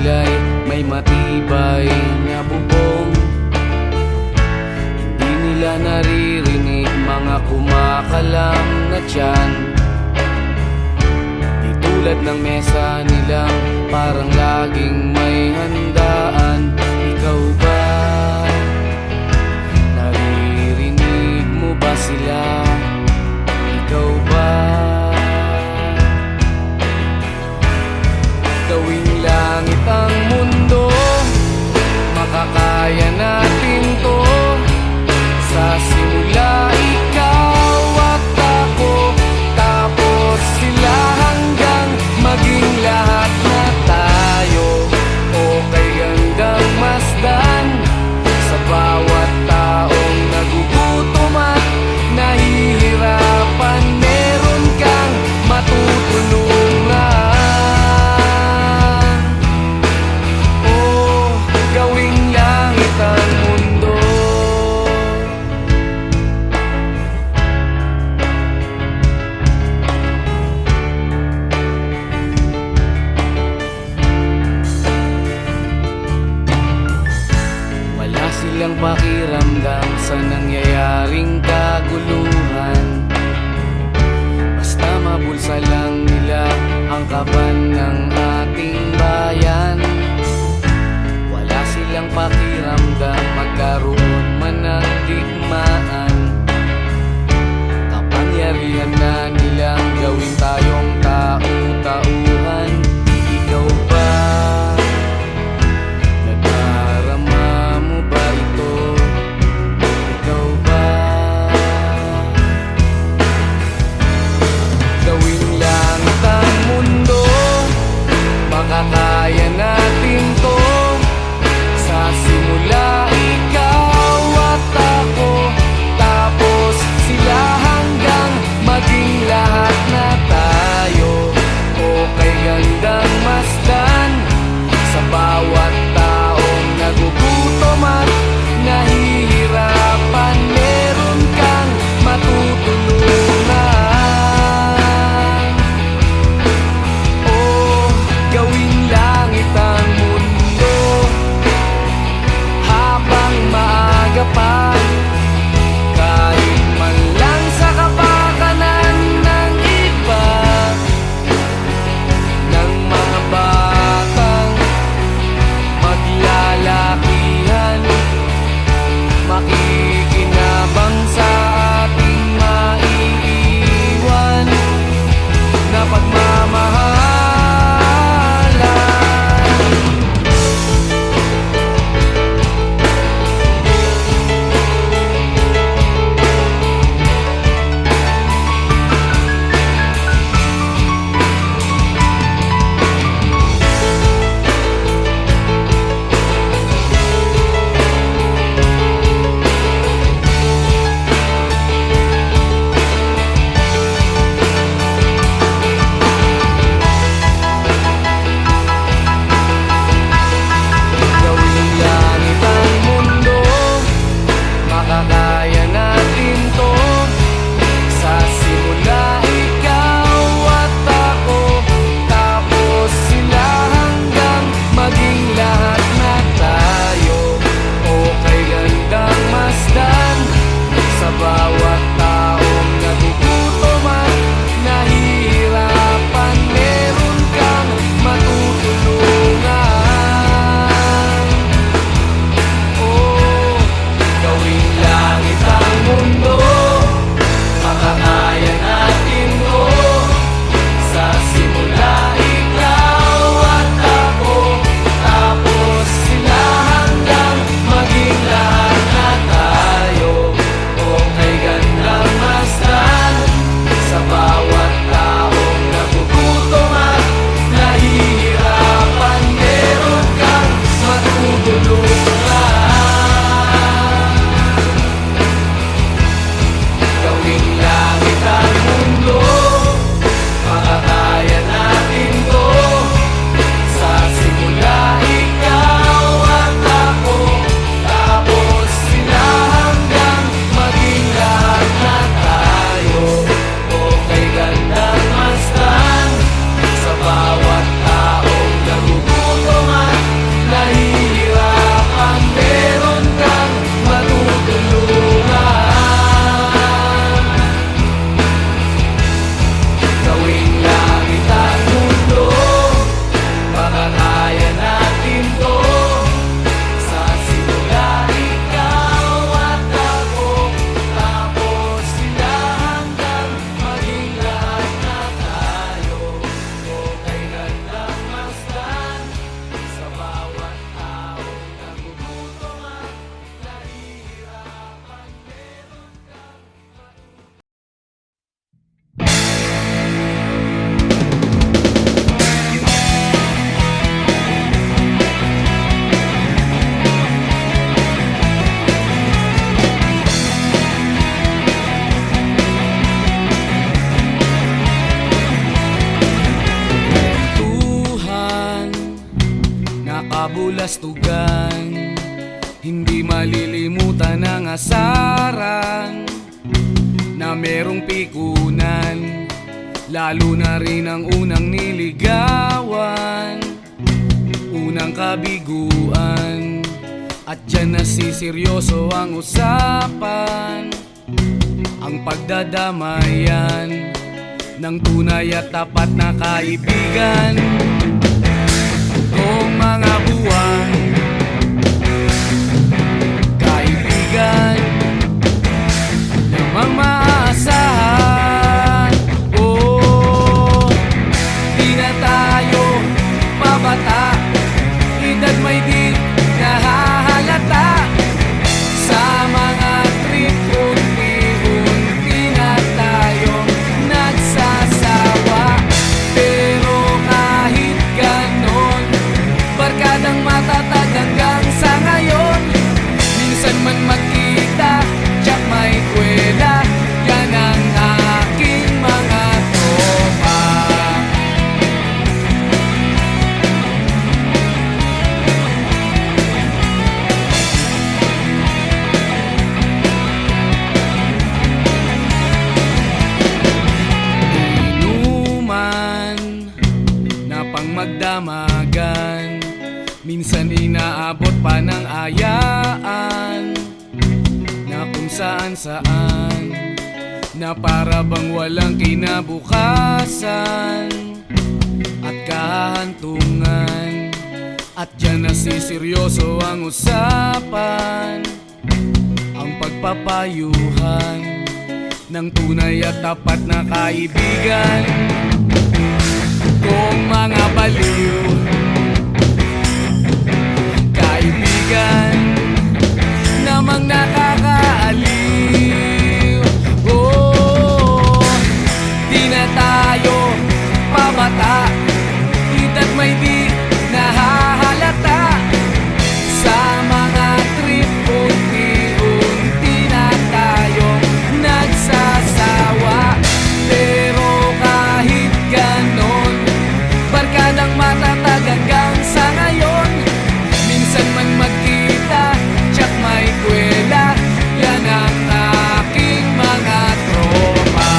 sila'y may matibay na bubong. Hindi nila naririnig mga kumakalam na tiyan. Di tulad ng mesa nilang parang laging may handaan. Ikaw ba? Naririnig mo ba sila? Ikaw ba? Gawing langit ang mundo, makakaya natin to. Sa simula ikaw at ako, tapos sila hanggang maging lahat na tayo. Okay hanggang masdan sa bawat taong nagugutom at nahihirapan. Meron kang matutulungan. Gawing langit ang mundo. Wala silang pakiramdam sa nangyayaring kaguluhan. Basta mabulsa lang nila ang kaban ng ating bayan. Wala silang pakiramdam magkaroon man ng digmaan. Kapangyarihan na nilang gawin tayong tau-tauhan. Ikaw ba? Nadarama mo ba ito? Ikaw ba? Gawing langit ang mundo, makakaya natin kabalastugan, hindi malilimutan ang asaran na merong pikunan, lalo na rin ang unang niligawan, unang kabiguan. At dyan nasiseryoso ang usapan, ang pagdadamayan ng tunay at tapat na kaibigan. Kung mga buwan, kaibigan namang maaasahan. Oh, di na tayo pabata, edad may di nahahalata. Sa mga trip, unti-unti na tayong nagsasawa. Pero kahit ganon, barkadang matatag hanggang sa ngayon. Minsan man magkita, tsak may kwela, yan ang aking mga tropa. Inuman na pang magdamagan, minsan inaabot pa ng ayaan, na kung saan-saan, na para bang walang kinabukasan at kahantungan. At dyan nasiseryoso ang usapan, ang pagpapayuhan ng tunay at tapat na kaibigan. Kung mga baliw, kaibigan namang nakakaaliw. Oh, di na tayo pabata, edad may di nahahalata. Sa mga trip, unti-unti na tayong nagsasawa. Pero kahit ganon, barkadang matatag hanggang sa ngayon. Minsan man magkita, tsak may kwela, yan ang aking mga tropa.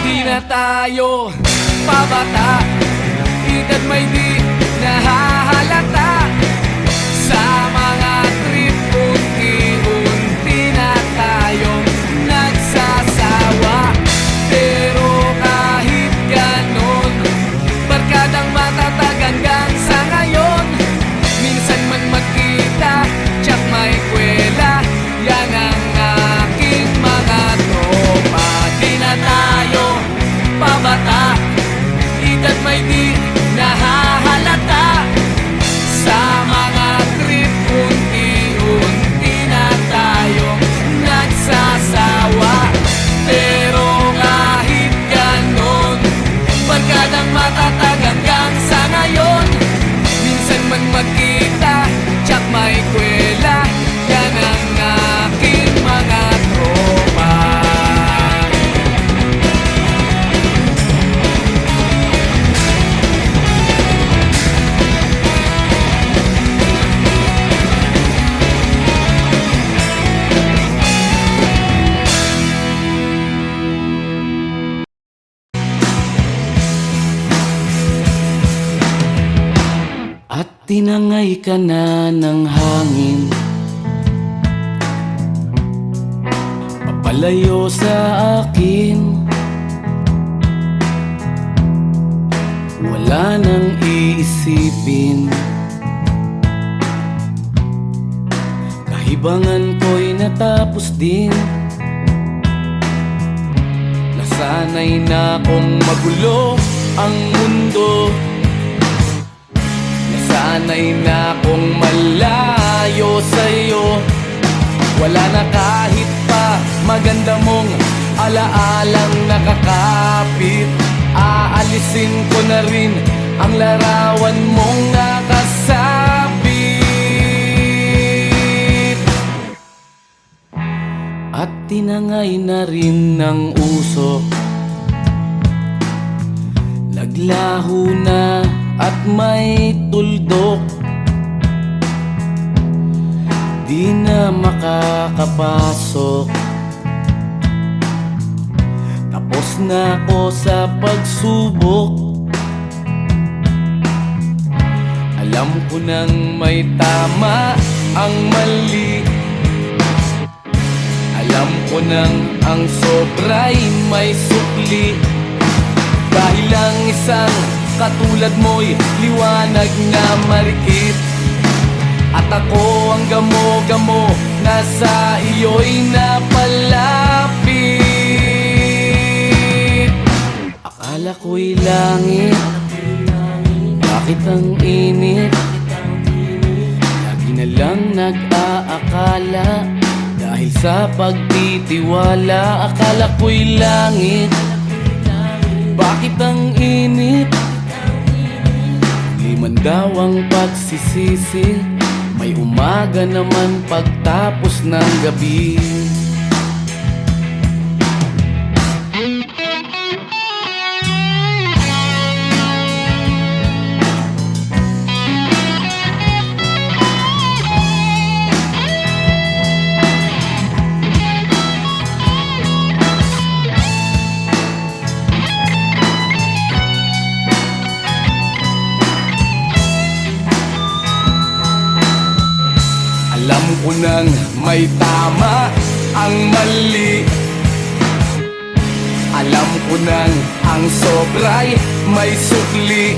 Di na tayo pabata, edad may di nahahalata. Sa mga trip, unti-unti na tayong nagsasawa. Pero kahit ganon, barkadang matatag hanggang sa ngayon. Minsan man magkita, tsak may kwela, yan ang aking mga tropa. Di na tayo pabata, edad may di nahahalata. Sa mga trip, unti-unti na tayong nagsasawa. Pero kahit ganon, barkadang matatag hanggang sa ngayon. Minsan man magkita, tsak may kwela, yan ang aking mga tropa. At tinangay ka na ng hangin, papalayo sa akin. Wala nang iisipin, kahibangan ko'y natapos din. Nasanay na kong magulo ang mundo, nasanay na kong malayo. dumayo sa'yo. Wala na kahit pa maganda mong alaalang nakakapit. Aalisin ko na rin ang larawan mong nakasabit. At tinangay na rin ng usok, naglaho na at may tuldok. Di na makakapasok. Tapos na ako sa pagsubok. Alam ko nang may tama ang mali. Alam ko nang ang sobra'y may sukli. Dahil lang isang katulad mo'y liwanag na marikit. At ako ang gamo-gamo na sa iyo'y napalapit. Akala ko'y langit, bakit ang init? Lagi na lang nag-aakala, dahil sa pagtitiwala. Akala ko'y langit, bakit ang init? Di man daw ang pagsisisi, may umaga naman pagtapos ng gabi. Alam ko nang may tama ang mali. Alam ko nang ang sobra'y may sukli.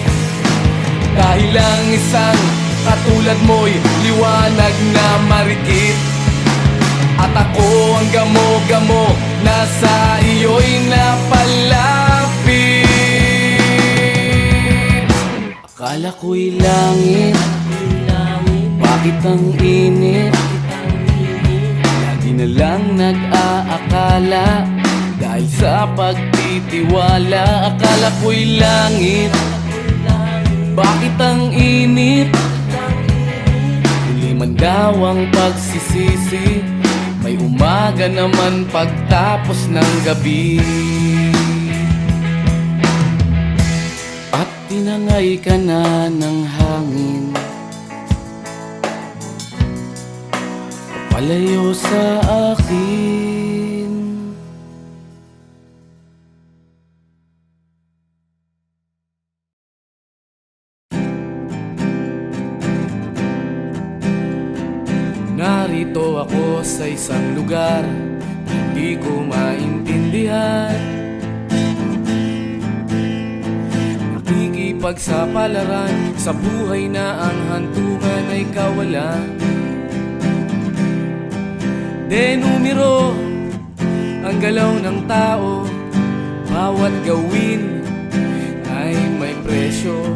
Dahil lang isang katulad mo'y liwanag na marikit. At ako ang gamo-gamo na sa iyo'y napalapit. Akala ko'y langit, bakit ang init? Lagi na lang nag-aakala, dahil sa pagtitiwala. Akala ko'y langit, bakit ang init? Huli man daw ang pagsisisi, may umaga naman pagtapos ng gabi. At tinangay ka na ng hangin, palayo sa akin. Narito ako sa isang lugar hindi ko maintindihan. Nakikipagsapalaran sa buhay na ang hantungan ay kawalan. Denumero ang galaw ng tao, bawat gawin ay may presyo.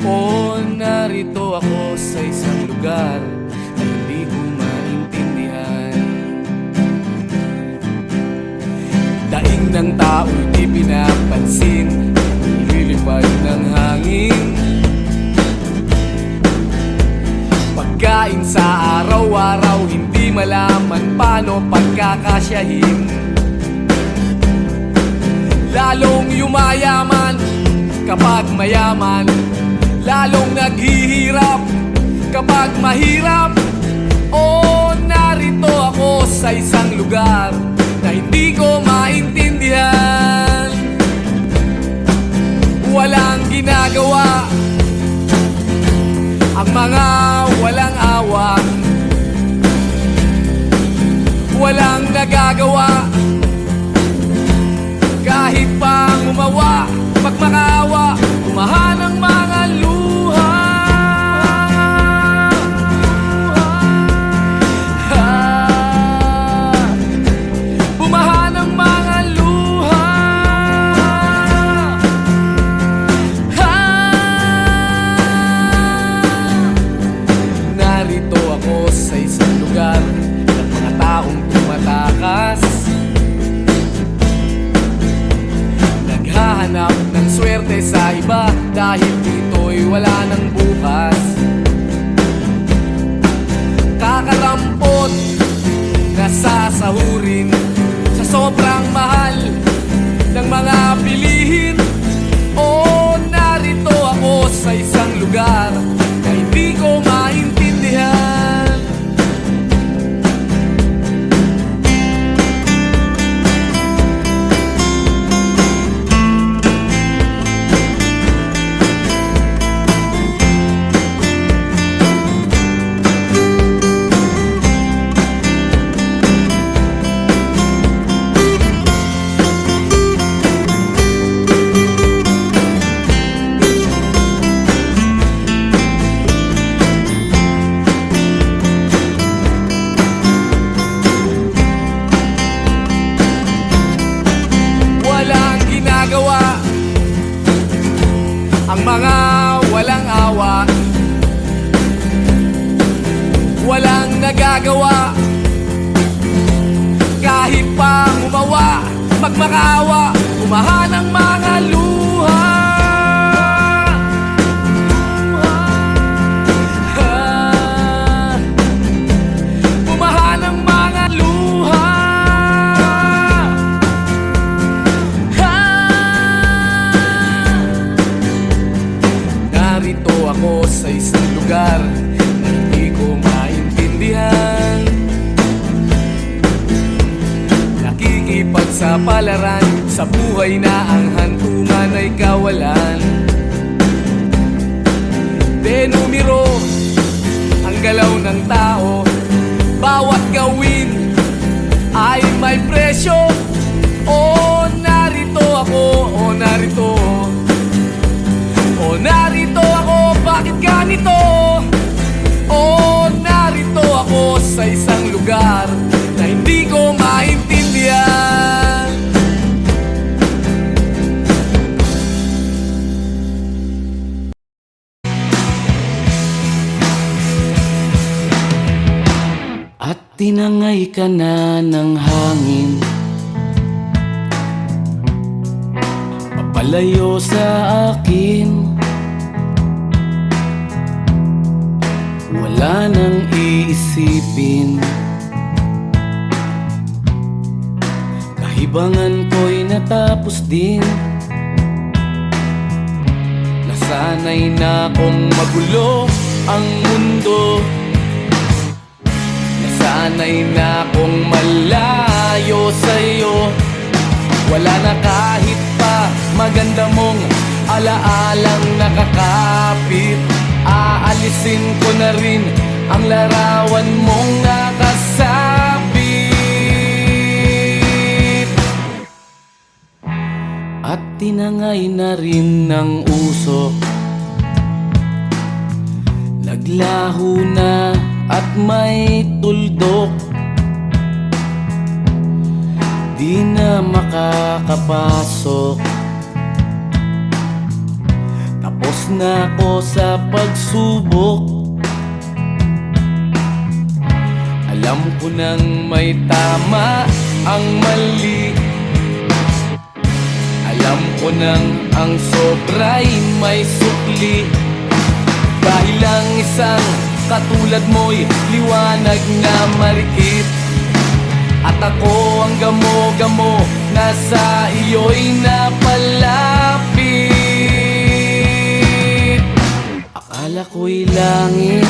O narito ako sa isang lugar na hindi ko maintindihan. Daing ng tao'y di pinapansin, lilipad ng hangin. Pagkain sa araw-araw, hindi malaman paano pagkakasyahin. Lalong yumayaman kapag mayaman, lalong naghihirap kapag mahirap. O narito ako sa isang lugar na hindi ko maintindihan. Walang ginagawa ang mga walang awa, walang nagagawa kahit pang umawa. Pag makaawa, umahan ang mga luha. Bumahan ang mga luha. Narito ako mga bilihin. O narito ako sa isang lugar na hindi ko maintindihan. Ang mga walang awa, walang nagagawa, kahit pa umawa, magmakaawa, umahan ang mga luha. Umahan ang mga luha. Narito ako sa isang lugar na hindi ko maintindihan. Nakikipagsapalaran sa buhay na ang hantungan ay kawalan. Denumero ang galaw ng tao, bawat gawin ay may presyo. O narito ako, o narito, o narito ako, bakit ganito? O narito ako sa isang lugar na hindi ko maintindihan. At tinangay ka na ng hangin, papalayo sa akin. Wala nang iisipin, kahibangan ko'y natapos din. Nasanay na kong magulo ang mundo, nasanay na kong malayo sa'yo. Wala na kahit pa maganda mong alaalang nakakapit. Aalisin ko na rin ang larawan mong nakasabit. At tinangay na rin ng usok, naglaho na at may tuldok. Di na makakapasok, tapos na ako sa pagsubok. Alam ko nang may tama ang mali, alam ko nang ang sobra'y may sukli. Dahil lang isang katulad mo'y liwanag na marikit, at ako ang gamo-gamo na sa iyo'y napalapit. Akala ko'y langit,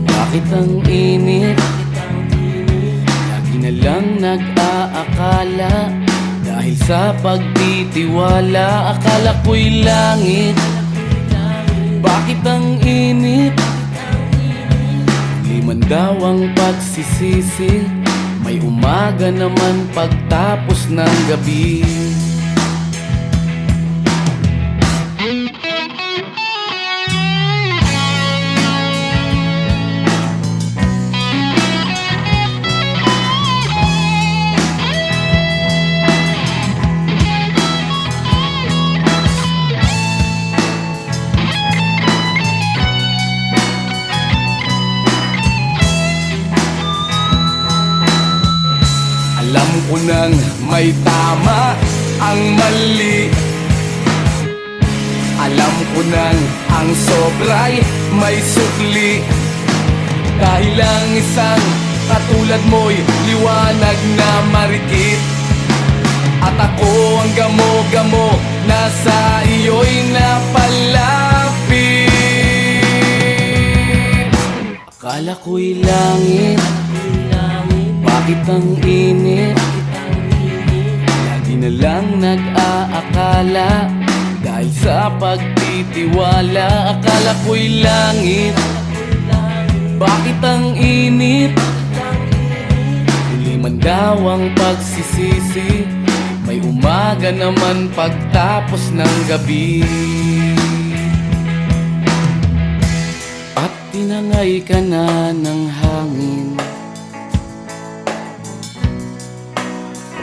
bakit ang init? Lagi na lang nag-aakala, dahil sa pagtitiwala. Akala ko'y langit, bakit ang init? Liman daw ang pagsisisi, may umaga naman pagtapos ng gabi. Alam ko nang may tama ang mali, alam ko nang ang sobra'y may sukli. Dahil lang isang katulad mo'y liwanag na marikit, At ako ang gamo-gamo na sa iyo'y napalapit. Akala ko'y langit, bakit ang init? Lagi na lang nag-aakala dahil sa pagtitiwala. Akala ko'y langit, bakit ang init? Huli man daw ang pagsisisi, may umaga naman pagtapos ng gabi. At tinangay ka na ng hangin,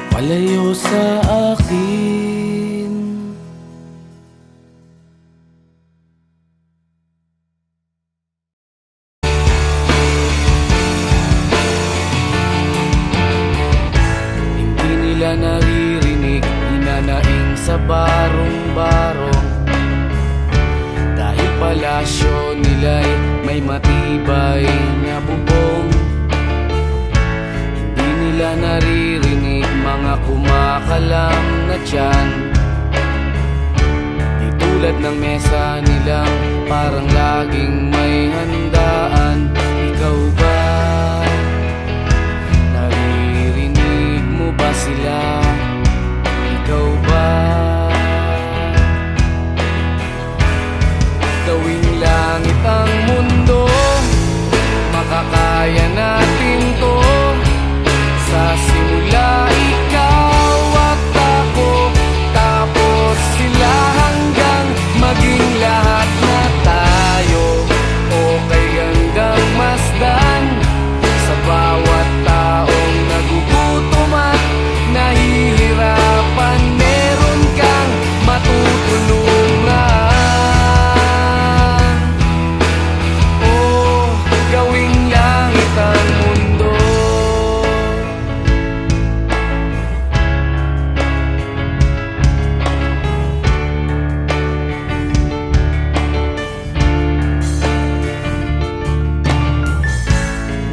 palayo sa akin. Hindi nila naririnig, hinanaing sa barong-barong, dahil palasyo nila'y may matibay na bubong. Hindi nila naririnig mga kumakalam na tiyan, di tulad ng mesa nilang parang laging may handaan. Ikaw ba? Naririnig mo ba sila? Ikaw ba? Gawing langit ang mundo, makakaya natin to. Sa simula ikaw at ako, tapos sila, hanggang maging lahat na tayo. Okay hanggang masdan sa bawat taong nagugutom at nahihirapan. Meron kang matutulungan. Oh, gawing langit ang mundo.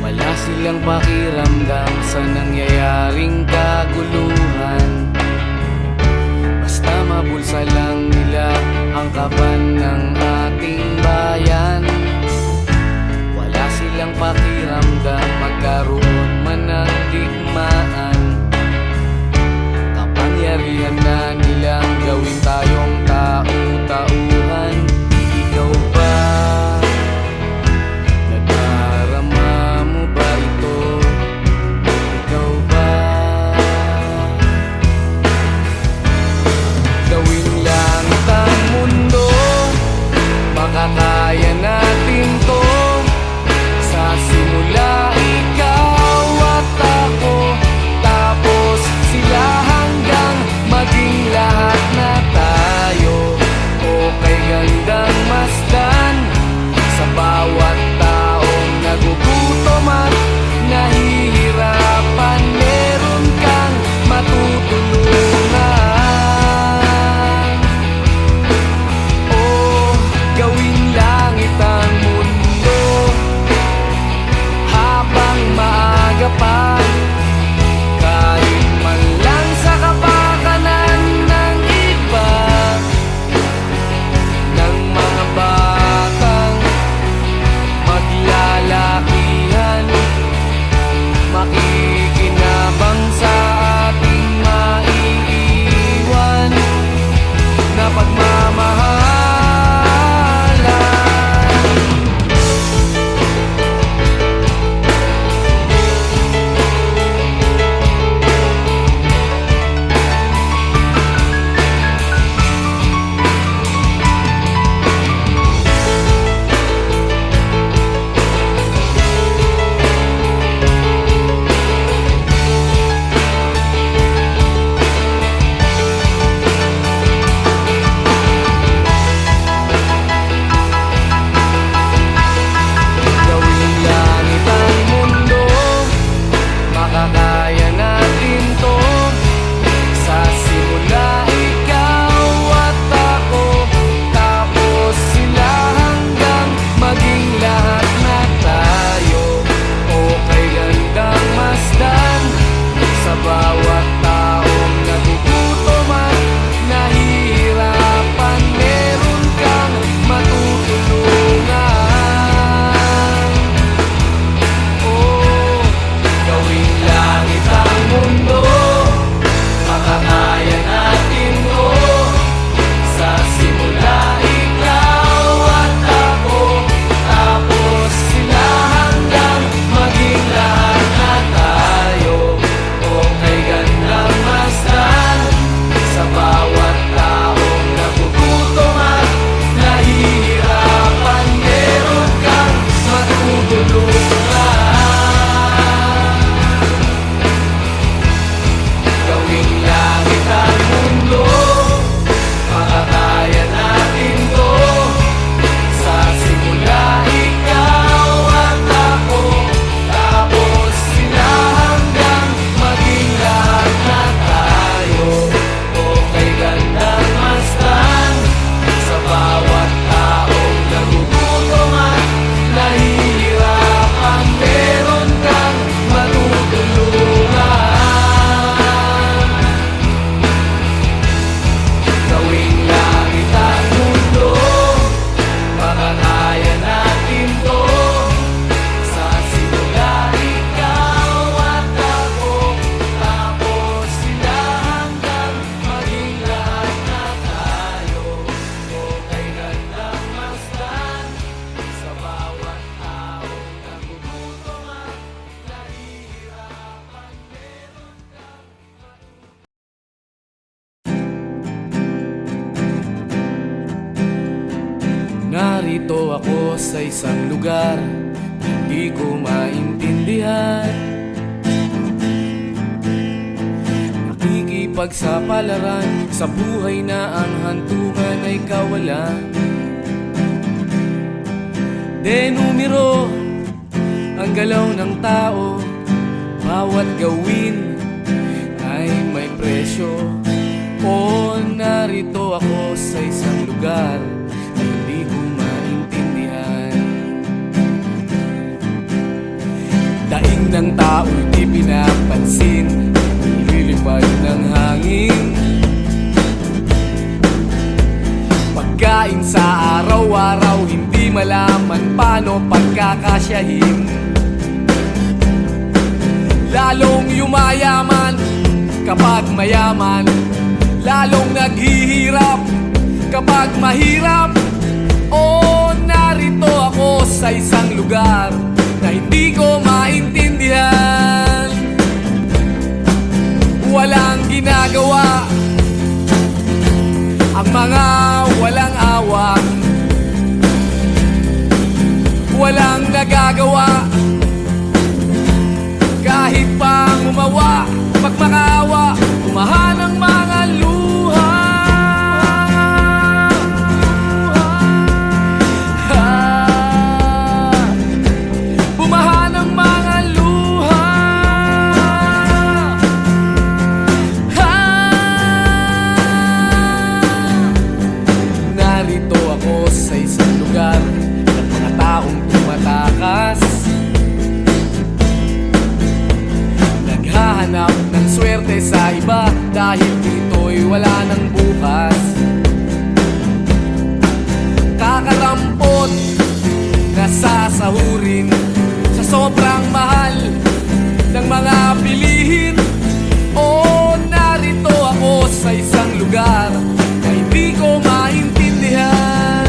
Wala silang pakiramdam sa nangyayaring kaguluhan, basta mabulsa lang nila ang kaban ng ating bayan. Wala silang pakiramdam magkaroon man ng digmaan, kapangyarihan na nilang gawin tayong tau-tauhan. Ikaw ba? Nadarama mo ba ito? Ikaw ba? Gawing langit ang mundo, makakaya natin to. Sa simula narito ako sa isang lugar hindi ko maintindihan. Nakikipagsapalaran sa buhay na ang hantungan ay kawalan. Denumero ang galaw ng tao, bawat gawin ay may presyo. O narito ako sa isang lugar na hindi ko maintindihan. Daing ng tao'y di pinapansin, lilipad ng hangin. Pagkain sa araw-araw, hindi malaman paano pagkakasyahin. Lalong yumayaman kapag mayaman, lalong naghihirap kapag mahirap. O narito ako sa isang lugar na hindi ko maintindihan. Walang ginagawa ang mga walang awa, walang nagagawa kahit pang umawa, pagmakaawa, umahan ang mga luha. Bumahan ang mga luha. Narito ako sa isang lugar ng mga taong tumatakas, naghahanap ng swerte sa iba dahil dito'y wala ng bukas. Kakarampot na sasahurin sa sobrang mahal ng mga bilihin. O narito ako sa isang lugar na hindi ko maintindihan.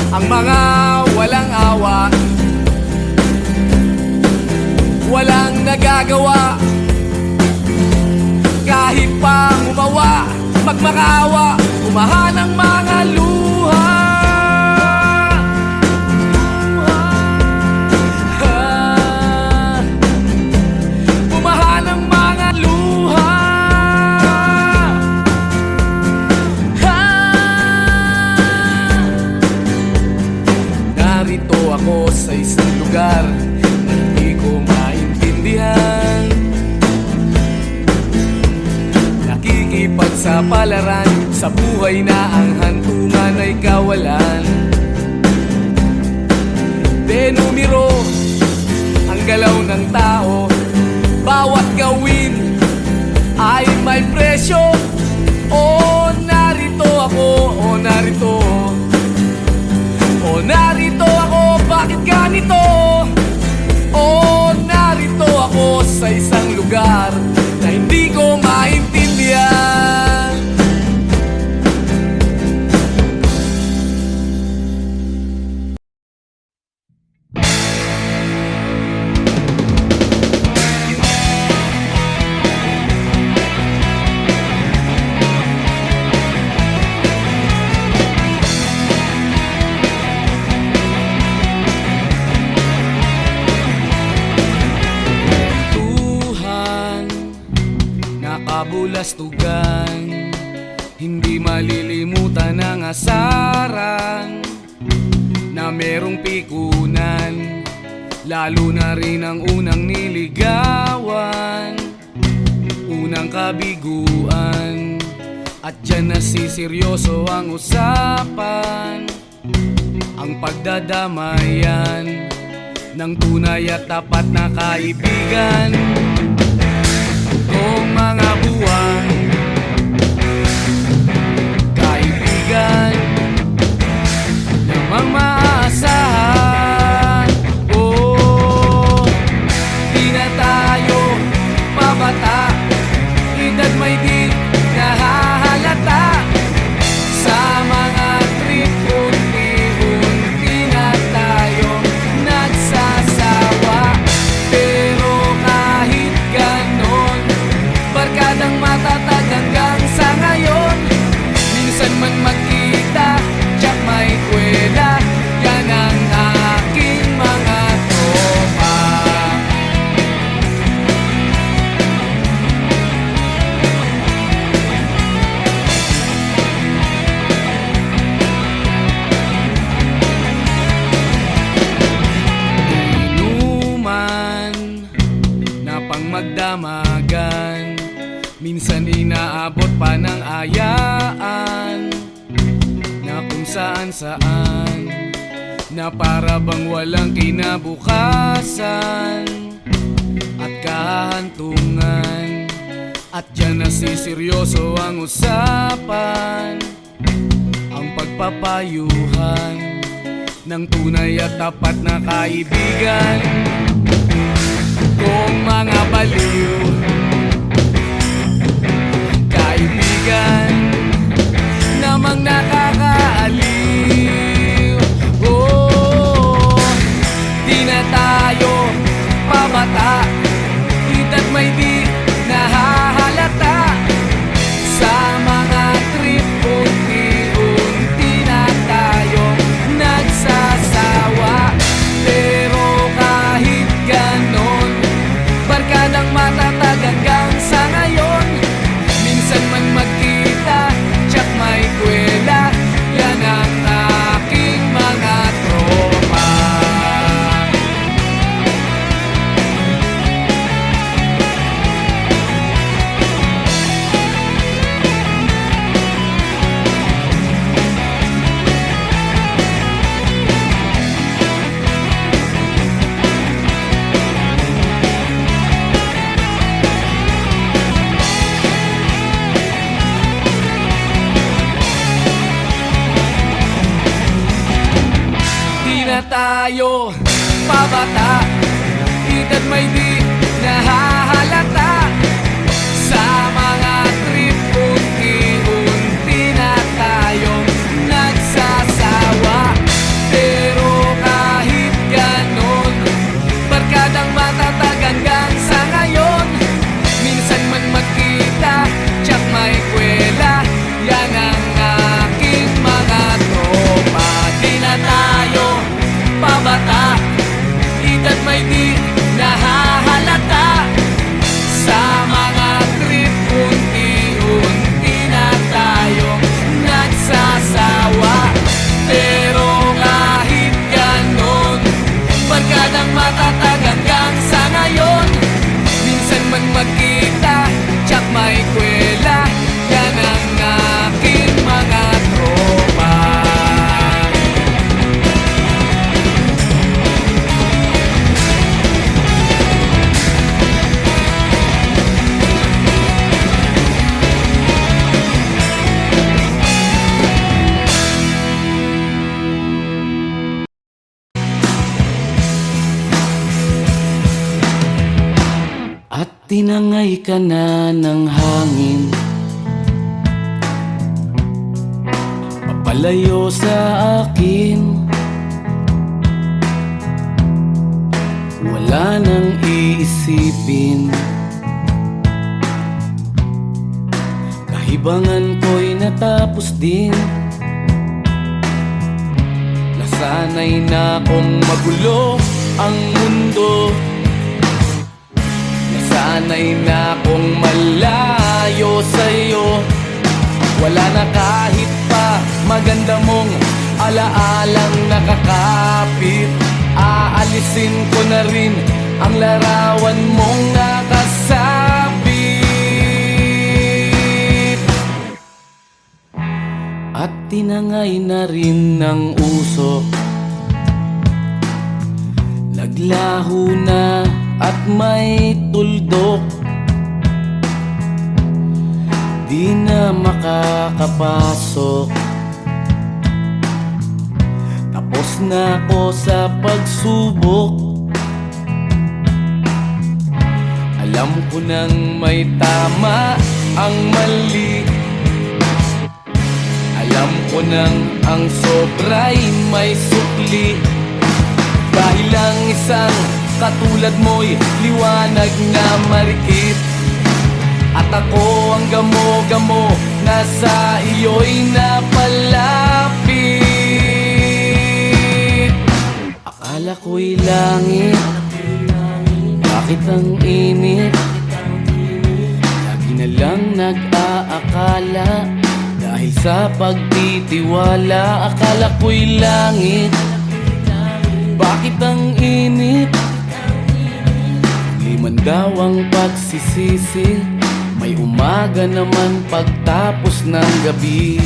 Ang mga walang awa, walang nagagawa kahit pang umawa, magmakaawa, umahan ang mga luha. Umahan ang mga luha. Narito ako sa isang lugar na hindi ko maintindihan. Nakikipagsapalaran sa buhay na ang hantungan ay kawalan. Denumero ang galaw ng tao, bawat gawin ay may presyo. O narito ako, o narito, o narito ako, bakit ganito? O narito ako sa isang lugar na hindi ko maintindihan. Kabulastugan, hindi malilimutan ang asaran na merong pikunan, lalo na rin ang unang niligawan, unang kabiguan, at dyan nasiseryoso ang usapan, ang pagdadamayan ng tunay at tapat na kaibigan. mga buwan. Kaibigan namang maaasahan. Oh, di na tayo pabata, edad may di nahahalata. Sa mga trip, unti-unti na tayo nagsasawa. Pero kahit ganon, barkadang matatag hanggang sa ngayon. Minsan man magkita, tiyak may kwela, yan ang aking mga tropa. Inuman na pang magdamagan, minsan inaabot pa ng ayaan, na kung saan-saan, na para bang walang kinabukasan at kahantungan. At dyan nasiseryoso ang usapan, ang pagpapayuhan ng tunay at tapat na kaibigan. Kung mga baliw, kaibigan namang nakakaaliw. Oh, di na tayo pabata, edad may di nahahalata. Sa mga trip, unti-unti na tayo nagsasawa. Pero kahit ganon, barkadang matatag hanggang sa ngayon. Minsan man magkita, tiyak may kwela, yan ang aking mga tropa. Di na tayo pabata, edad may di nahahalata. Sa mga trip, unti-unti na tayo nagsasawa. Pero kahit ganon, barkadang matatag hanggang sa ngayon. Minsan man magkita, tiyak may kwela, yan ang aking mga tropa. Di na tayo pabata, edad may di nahahalata. Sa mga trip, unti-unti na tayo nagsasawa. Pero kahit ganon, barkadang matatag hanggang sa ngayon. Minsan man magkita, tiyak may kwela, yan ang aking mga tropa. At tinangay ka na ng hangin, papalayo sa akin. Wala nang iisipin, kahibangan ko'y natapos din. Nasanay na kong magulo ang mundo, sanay na kong malayo sa'yo. Wala na kahit pa maganda mong alaalang nakakapit. Aalisin ko na rin ang larawan mong nakasabit. At tinangay na rin ng usok, naglaho na at may tuldok. di na makakapasok. Tapos na ako sa pagsubok. Alam ko nang may tama ang mali. Alam ko nang ang sobra'y may sukli. Dahil lang isang katulad mo'y liwanag na marikit. At ako ang gamo-gamo na sa iyo'y napalapit. Akala ko'y langit, bakit ang init? Lagi na lang nag-aakala, dahil sa pagtitiwala. Akala ko'y langit, bakit ang init? Liman daw ang pagsisisi, may umaga naman pagtapos ng gabi.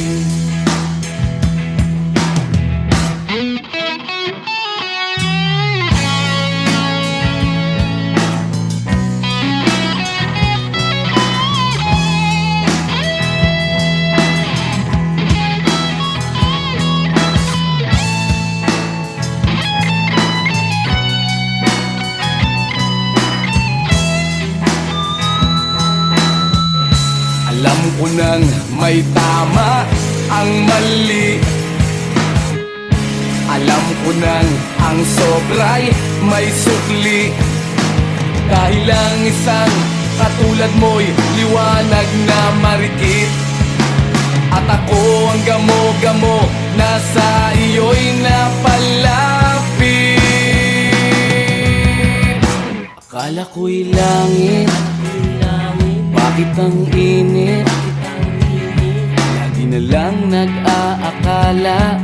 Alam ko nang may tama ang mali. Alam ko nang ang sobra'y may sukli. Dahil lang isang katulad mo'y liwanag na marikit. At ako ang gamo-gamo na sa iyo'y napalapit. Akala ko'y langit, bakit ang init? Lagi na lang nag-aakala,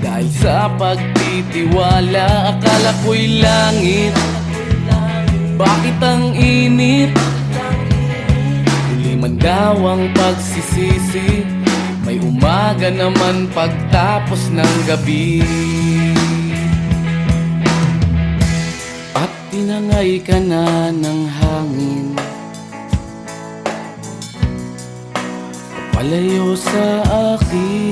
dahil sa pagtitiwala. Akala ko'y langit, bakit ang init? Huli man daw ang pagsisisi, may umaga naman pagtapos ng gabi. At tinangay ka na ng hangin, palayo sa akin.